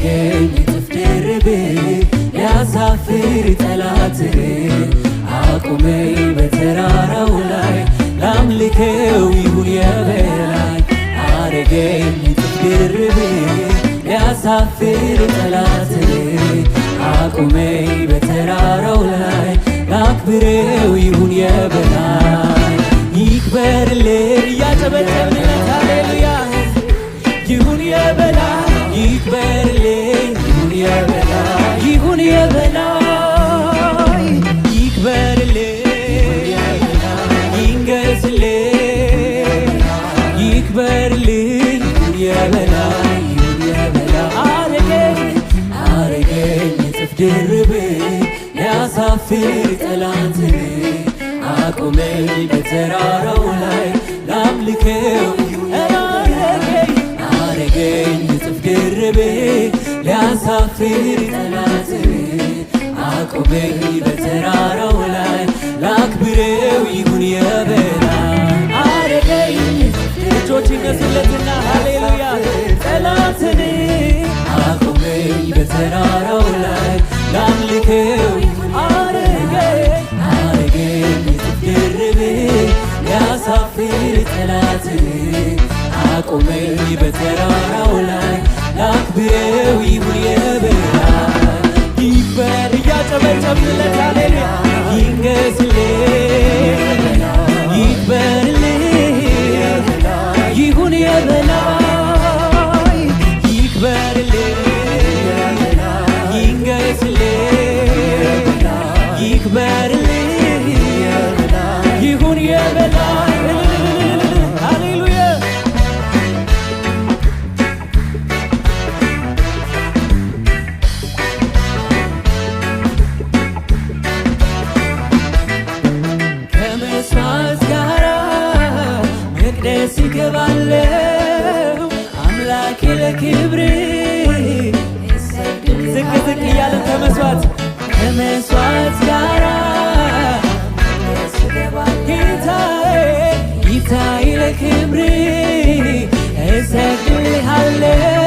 አረገኝ እጥፍ ድርብ ሊያሳፍር ጠላት አቁመኝ በተራራው ላይ ላምልከው ይሁን የበላይ አረገኝ እጥፍ ድርብ ሊያሳፍር ጠላት አቁመኝ በተራራው ላይ ላክብረው ይሁን የበላይ ይክበርልን እያጨበጨብንለት ሃሌሉያ ይሁን የበላይ ይክበርልን ይሁን የበላይ ይሁን የበላይ ይክበርልን ይንገስልን ይክበርልን ይሁን የበላይ ይሁን የበላይ አረገኝ እጥፍ ድርብ ሊያሳፍር ጠላትን አቁመኝ በተራራው ላይ ላምልከው አረገኝ እጥፍ ድርብ ሊያሳፍር ጠላትን አቁመኝ በተራራው ላይ ላክብረው ይሁን የበላይ አረገኝ እጆች ይነሱለትና ሃሌሉያ ጠላትን አቁመኝ በተራራው ላይ ላምልከው አረገኝ እጥፍ ድርብ ሊያሳፍር ጠላትን አቁመኝ በተራራው ላይ ላክብረው ይሁን የበላይ ይክበር እያጨበጨብንለት ሃሌሉያ ይንገስልን ይክበርልን ይሁን የበላይ ይክበርልን ይንገስልን ይክበርልን ይሁን የበላይ ሃሌሉያ ከመስዋዕት ጋር መቅደስ ይገባለው አምላኬ ለክብር ዝቅ ዝቅ እያለን ከመስዋዕት ጋር ጌታዬ ለክብር እሰግድልሃለሁ